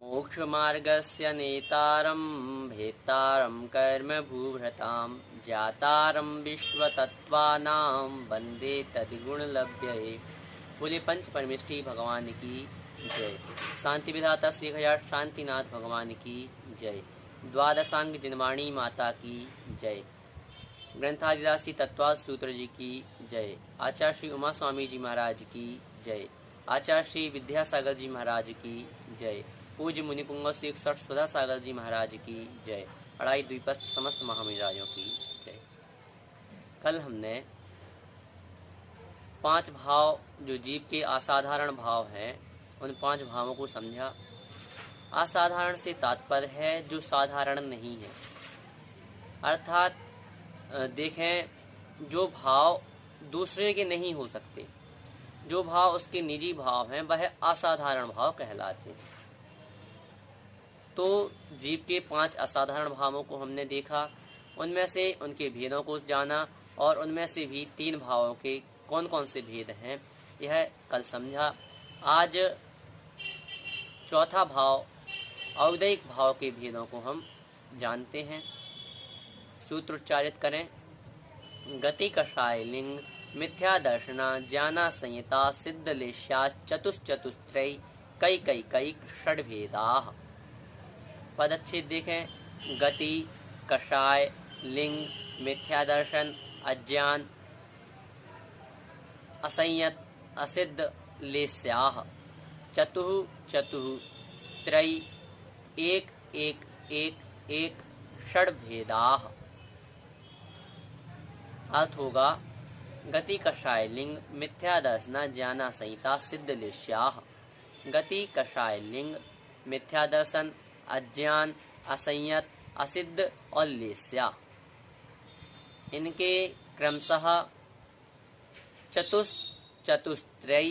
मोक्षमार्गस्य नेतारं भेत्तारं कर्मभूभृतां ज्ञातारं विश्वतत्त्वानां वन्दे तद्गुणलब्धये। बोले पंच परमेष्ठी भगवान की जय। शांति विधाता श्री हजात शांतिनाथ भगवान की जय। द्वादशांग जिनवाणी माता की जय। ग्रंथादिदासी तत्वाद सूत्र जी की जय। आचार्य श्री उमा स्वामी जी महाराज की जय। आचार्य श्री विद्यासागर जी महाराज की जय। पूज्य मुनिपुंगव श्री स्वधा सागर जी महाराज की जय। अढ़ाई द्वीपस्थ समस्त महामिराजों की जय। कल हमने 5 भाव जो जीव के असाधारण भाव हैं उन 5 भावों को समझा। असाधारण से तात्पर्य है जो साधारण नहीं है, अर्थात देखें जो भाव दूसरे के नहीं हो सकते, जो भाव उसके निजी भाव हैं वह असाधारण भाव कहलाते हैं। तो जीव के 5 असाधारण भावों को हमने देखा, उनमें से उनके भेदों को जाना और उनमें से भी 3 भावों के कौन कौन से भेद हैं यह कल समझा। आज चौथा भाव औदैहिक भाव के भेदों को हम जानते हैं। सूत्र उच्चारित करें। गति कषाय लिंग मिथ्या दर्शना ज्ञाना संहिता सिद्ध लेश्या चतुश्चतुस्त्रय कई कई कई षड्भेदा। पदच्छेद देखें। गति, कषाय, लिंग, मिथ्या दर्शन, अज्ञान, असंयत, असिद्ध लेस्याः, चतुः चतुः त्रय एक एक एक एक षड्भेदाः। अर्थ होगा गति कषाय लिंग मिथ्या दर्शना ज्ञाना संहिता सिद्ध लेश्याः। गति, कषाय, लिंग, मिथ्या दर्शन, अज्ञान, असंयत, असिद्ध और लेस्या, इनके क्रमशः चतुस्त्रय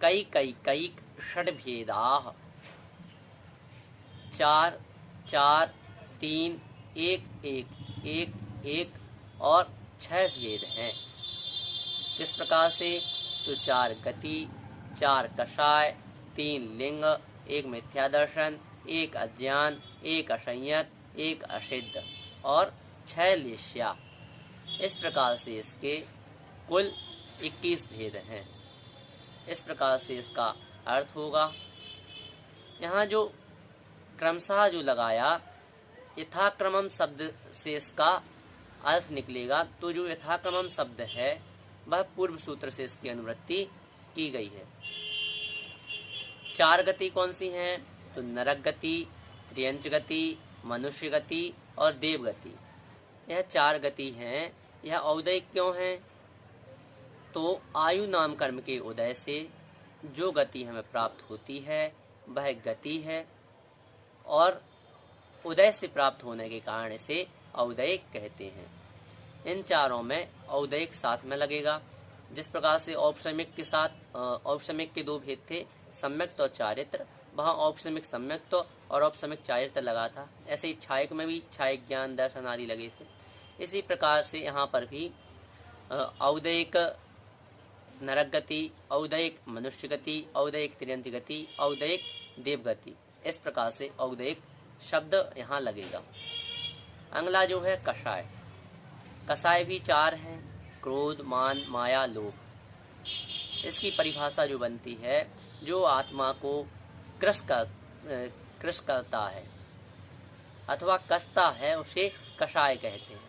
कई कई कई षड्भेदाः। 4 4 3 1 1 1 1 और 6 भेद हैं। किस प्रकार से? तो 4 गति, 4 कषाय, 3 लिंग, 1 मिथ्या दर्शन, 1 अज्ञान, 1 असंयत, 1 असिद्ध और 6 लेश्या। इस प्रकार से इसके कुल 21 भेद हैं। इस प्रकार से इसका अर्थ होगा। यहाँ जो क्रमशः जो लगाया यथाक्रमम शब्द से इसका अर्थ निकलेगा, तो जो यथाक्रमम शब्द है वह पूर्व सूत्र से इसकी अनुवृत्ति की गई है। 4 गति कौन सी हैं? तो नरक गति, त्रियंच गति, मनुष्य गति और देव गति। यह 4 गति हैं। यह औदैहिक क्यों हैं? तो आयु नाम कर्म के उदय से जो गति हमें प्राप्त होती है वह गति है, और उदय से प्राप्त होने के कारण इसे औदैहिक कहते हैं। इन चारों में औदैहिक साथ में लगेगा। जिस प्रकार से औपसमिक के साथ औपसमिक के 2 भेद थे, सम्यक्त और चारित्र, वहाँ औपसमिक सम्यक्त और औपसमिक चारित्र लगा था। ऐसे ही छायक में भी छायक ज्ञान दर्शन आदि लगे थे। इसी प्रकार से यहाँ पर भी औदैहिक नरक गति, औदैहिक मनुष्य गति, औदैहिक त्रियंच गति, औदैहिक देव गति, इस प्रकार से औदैहिक शब्द यहाँ लगेगा। अगला जो है कषाय। कषाय भी 4 हैं। क्रोध, मान, माया, लोभ। इसकी परिभाषा जो बनती है, जो आत्मा को क्रश करता है अथवा कसता है उसे कषाय कहते हैं।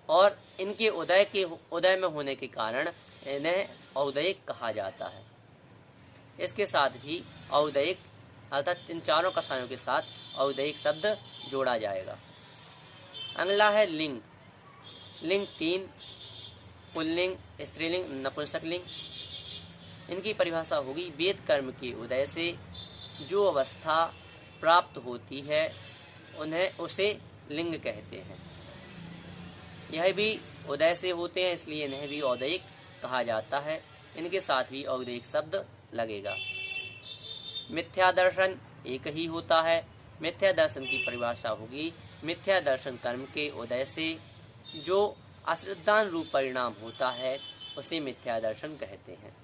और इनके उदय में होने के कारण इन्हें औदैहिक कहा जाता है। इसके साथ ही औदैहिक अर्थात इन चारों कषायों के साथ औदैहिक शब्द जोड़ा जाएगा। अगला है लिंग। लिंग 3, पुल्लिंग, स्त्रीलिंग, नपुंसकलिंग। इनकी परिभाषा होगी वेद कर्म के उदय से जो अवस्था प्राप्त होती है उसे लिंग कहते हैं। यह भी उदय से होते हैं, इसलिए इन्हें भी औदैहिक कहा जाता है। इनके साथ भी औदैहिक शब्द लगेगा। मिथ्या दर्शन एक ही होता है। मिथ्या दर्शन की परिभाषा होगी मिथ्या दर्शन कर्म के उदय से जो अश्रद्धान रूप परिणाम होता है उसे मिथ्या दर्शन कहते हैं।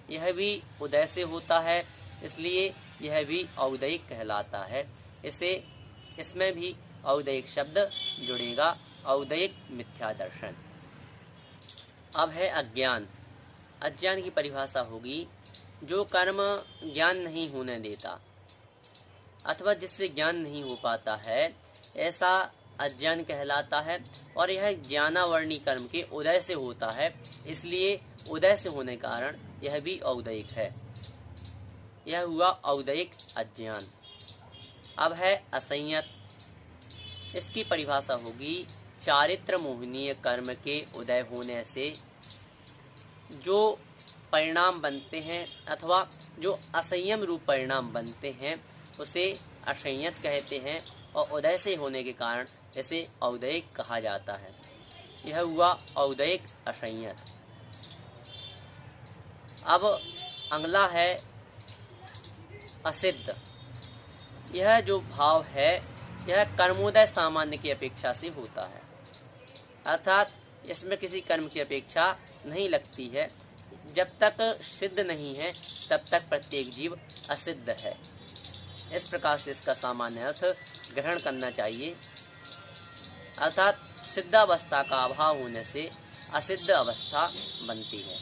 यह भी उदय से होता है, इसलिए यह भी औदयिक कहलाता है। इसमें भी औदयिक शब्द जुड़ेगा, औदयिक मिथ्या दर्शन। अब है अज्ञान। अज्ञान की परिभाषा होगी जो कर्म ज्ञान नहीं होने देता अथवा जिससे ज्ञान नहीं हो पाता है, ऐसा अज्ञान कहलाता है। और यह ज्ञानावर्णी कर्म के उदय से होता है, इसलिए उदय से होने कारण यह भी औदयिक है। यह हुआ औदयिक अज्ञान। अब है असंयत। इसकी परिभाषा होगी चारित्र मोहनीय कर्म के उदय होने से जो परिणाम बनते हैं अथवा जो असंयम रूप परिणाम बनते हैं उसे असंयत कहते हैं, और उदय से होने के कारण इसे औदयिक कहा जाता है। यह हुआ औदयिक असंयत। अब अगला है असिद्ध। यह जो भाव है यह कर्मोदय सामान्य की अपेक्षा से होता है, अर्थात इसमें किसी कर्म की अपेक्षा नहीं लगती है। जब तक सिद्ध नहीं है तब तक प्रत्येक जीव असिद्ध है। इस प्रकार से इसका सामान्य अर्थ ग्रहण करना चाहिए, अर्थात सिद्धावस्था का अभाव होने से असिद्ध अवस्था बनती है।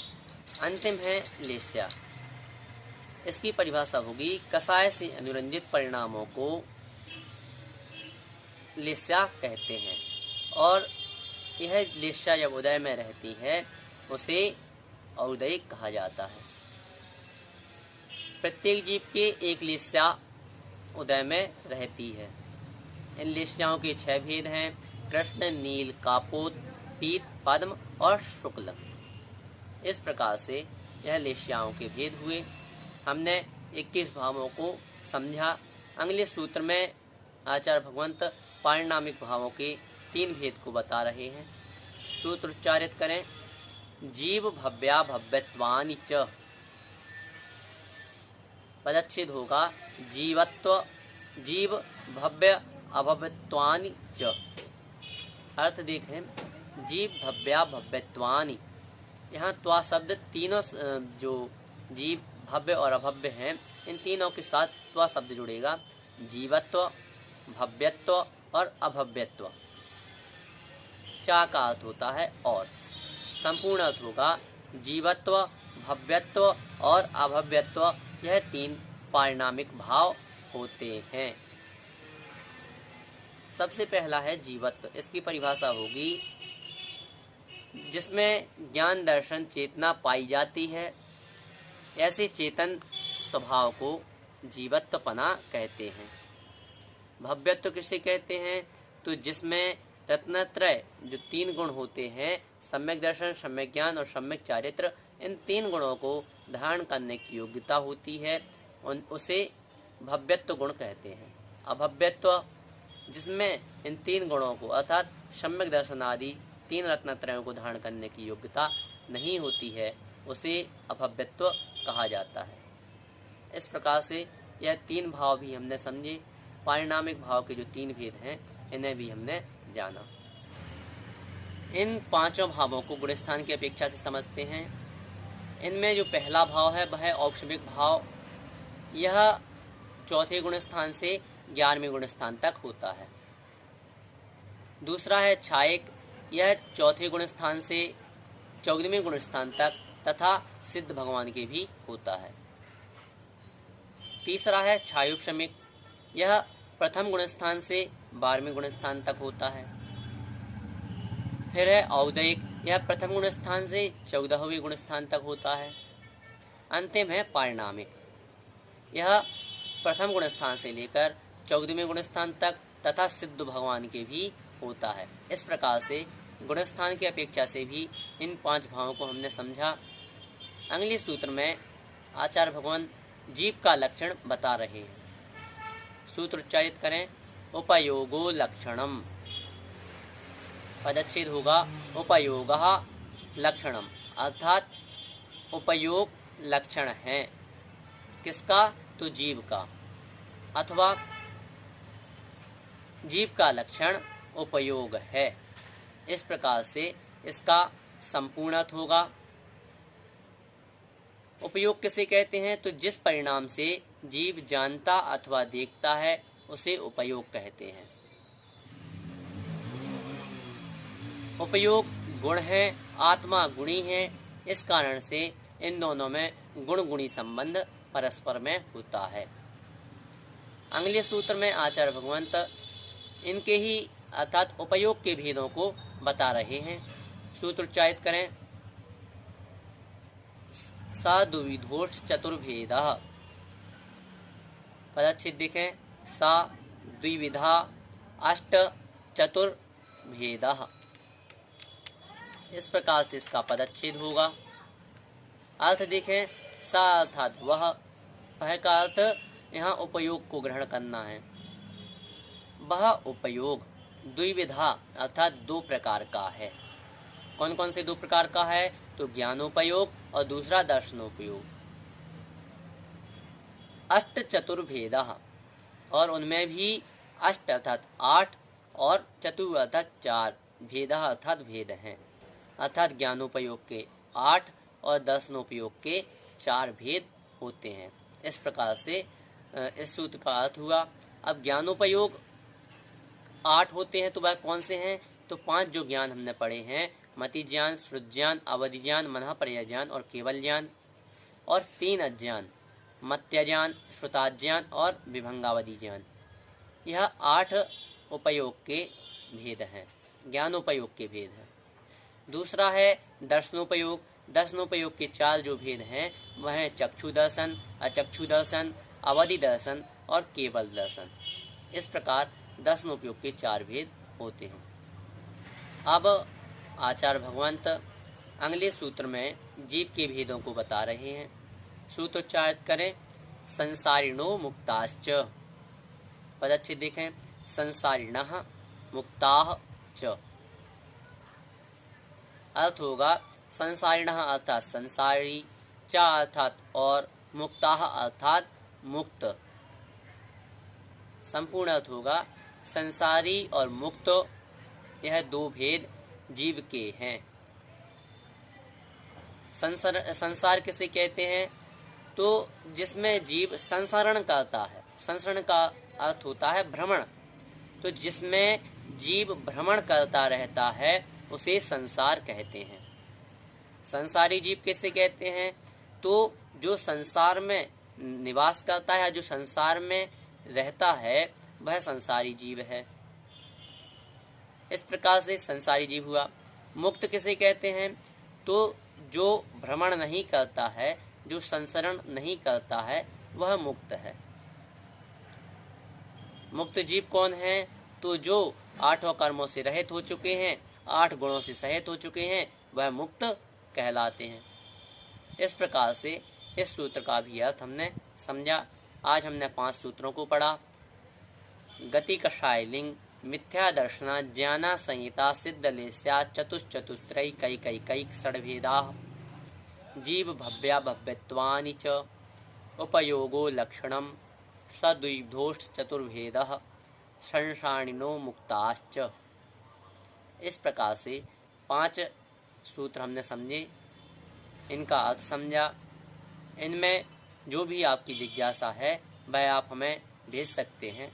अंतिम है लेस्या। इसकी परिभाषा होगी कषाय से अनुरंजित परिणामों को लेस्या कहते हैं, और यह लेस्या जब उदय में रहती है उसे औदयिक कहा जाता है। प्रत्येक जीव के एक लेस्या उदय में रहती है। इन लेस्याओं के 6 भेद हैं: कृष्ण, नील, कापोत, पीत, पद्म और शुक्ल। इस प्रकार से यह लेस्याओं के भेद हुए। हमने 21 भावों को समझा। अगले सूत्र में आचार्य भगवंत पारिणामिक भावों के 3 भेद को बता रहे हैं। सूत्र उच्चारित करें। जीव भव्या भव्यत्वानि च। पदच्छेद होगा जीवत्व, जीव भव्य अभव्यत्वानि च। अर्थ देखें, जीव भव्या भव्यत्वानि। यहाँ त्वा शब्द तीनों जो जीव भव्य और अभव्य हैं इन तीनों के साथ त्वा शब्द जुड़ेगा। जीवत्व, भव्यत्व और अभव्यत्व। चा का अर्थ होता है और। संपूर्ण अर्थ होगा जीवत्व, भव्यत्व और अभव्यत्व। यह 3 पारिणामिक भाव होते हैं। सबसे पहला है जीवत्व। इसकी परिभाषा होगी जिसमें ज्ञान दर्शन चेतना पाई जाती है, ऐसे चेतन स्वभाव को जीवत्वपना कहते हैं। भव्यत्व किसे कहते हैं? तो जिसमें रत्नत्रय जो 3 गुण होते हैं, सम्यक दर्शन, सम्यक ज्ञान और सम्यक चारित्र, इन 3 गुणों को धारण करने की योग्यता होती है, उसे भव्यत्व गुण कहते हैं। अभव्यत्व जिसमें इन 3 गुणों को अर्थात सम्यक दर्शन आदि 3 रत्नत्रयों को धारण करने की योग्यता नहीं होती है, उसे अभव्यत्व कहा जाता है। इस प्रकार से यह 3 भाव भी हमने समझे। पारिणामिक भाव के जो 3 भेद हैं इन्हें भी हमने जाना। इन 5 भावों को गुणस्थान की अपेक्षा से समझते हैं। इनमें जो पहला भाव है वह है औपशमिक भाव। यह चौथे गुणस्थान से 11वें गुणस्थान तक होता है। दूसरा है छायक। यह चौथे गुणस्थान से 14वें गुणस्थान तक तथा सिद्ध भगवान के भी होता है। तीसरा है छायोपशमिक। यह प्रथम गुणस्थान से 12वें गुणस्थान तक होता है। फिर है औदयिक। यह प्रथम गुणस्थान से 14वें गुणस्थान तक होता है। अंतिम है पारिणामिक। यह प्रथम गुणस्थान से लेकर 14वें गुणस्थान तक तथा सिद्ध भगवान के भी होता है। इस प्रकार से गुणस्थान की अपेक्षा से भी इन 5 भावों को हमने समझा। अगले सूत्र में आचार्य भगवान जीव का लक्षण बता रहे हैं। सूत्र उच्चारित करें। उपयोगो लक्षणम। पदच्छेद होगा उपयोगः लक्षणम, अर्थात उपयोग लक्षण है। किसका? तो जीव का, अथवा जीव का लक्षण उपयोग है। इस प्रकार से इसका संपूर्ण अर्थ होगा उपयोग किसे कहते हैं? तो जिस परिणाम से जीव जानता अथवा देखता है उसे उपयोग कहते हैं। उपयोग गुण है, आत्मा गुणी है, इस कारण से इन दोनों में गुण गुणी संबंध परस्पर में होता है। अगले सूत्र में आचार्य भगवंत इनके ही अर्थात उपयोग के भेदों को बता रहे हैं। सूत्र उच्चारित करें। सा द्विविधोश्च चतुर्भेदः। पदच्छेद देखें। सा द्विविधा अष्ट चतुर्भेदः। इस प्रकार से इसका पदच्छेद होगा। अर्थ देखें। सा अर्थात वह, वह का अर्थ यहाँ उपयोग को ग्रहण करना है। वह उपयोग द्विविधा अर्थात दो प्रकार का है। कौन कौन से दो प्रकार का है? तो ज्ञानोपयोग और दूसरा दर्शनोपयोग। अष्ट चतुर्भेदः, और उनमें भी अष्ट अर्थात 8 और चतुर अर्थात 4, भेदः अर्थात भेद हैं। अर्थात ज्ञानोपयोग के 8 और दर्शनोपयोग के 4 भेद होते हैं। इस प्रकार से इस सूत्र का अर्थ हुआ। अब ज्ञानोपयोग 8 होते हैं तो वह कौन से हैं? तो 5 जो ज्ञान हमने पढ़े हैं, मति ज्ञान, श्रुत ज्ञान, अवधि ज्ञान, मनः पर्याय ज्ञान और केवल ज्ञान, और 3 अज्ञान, मत्य ज्ञान, श्रुताज्ञान और विभंगावधि ज्ञान। यह 8 उपयोग के भेद हैं, ज्ञानोपयोग के भेद हैं। दूसरा है दर्शनोपयोग। दर्शनोपयोग के 4 जो भेद हैं वह हैं चक्षु दर्शन, अचक्षु दर्शन, अवधि दर्शन और केवल दर्शन। इस प्रकार दर्शनोपयोग के 4 भेद होते हैं। अब आचार्य भगवंत अगले सूत्र में जीव के भेदों को बता रहे हैं। सूत्र उच्चारित करें। संसारिणो मुक्ताश्च। पदच्छेद देखें। संसारिणः मुक्ताः च। अर्थ होगा संसारिणः अर्थात संसारी, च अर्थात और, मुक्ताः अर्थात मुक्त। संपूर्ण अर्थ होगा संसारी और मुक्त, यह 2 भेद जीव के हैं। संसार किसे कहते हैं? तो जिसमें जीव संसरण करता है। संसरण का अर्थ होता है भ्रमण। तो जिसमें जीव भ्रमण करता रहता है उसे संसार कहते हैं। संसारी जीव किसे कहते हैं? तो जो संसार में निवास करता है, जो संसार में रहता है, वह संसारी जीव है। इस प्रकार से संसारी जीव हुआ। मुक्त किसे कहते हैं? तो जो भ्रमण नहीं करता है, जो संसरण नहीं करता है, वह मुक्त है। मुक्त जीव कौन है? तो जो 8 कर्मों से रहित हो चुके हैं, 8 गुणों से सहित हो चुके हैं, वह मुक्त कहलाते हैं। इस प्रकार से इस सूत्र का भी अर्थ हमने समझा। आज हमने 5 सूत्रों को पढ़ा। गति कषाय लिंग, मिथ्या दर्शना, ज्ञाना संहिता, सिद्धलेस्या, चतुश्चतुस्त्रयी कैकैकैक षड्भेदाः, जीव भव्या भव्यत्वानि च, उपयोगो लक्षणम, सद्विविधोश्च चतुर्भेदः, संसारिणो मुक्ताश्च। इस प्रकार से 5 सूत्र हमने समझे, इनका अर्थ समझा। इनमें जो भी आपकी जिज्ञासा है वह आप हमें भेज सकते हैं।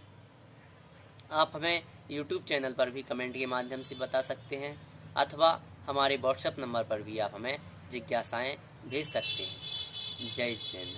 आप हमें YouTube चैनल पर भी कमेंट के माध्यम से बता सकते हैं, अथवा हमारे व्हाट्सएप नंबर पर भी आप हमें जिज्ञासाएं भेज सकते हैं। जय हिंद।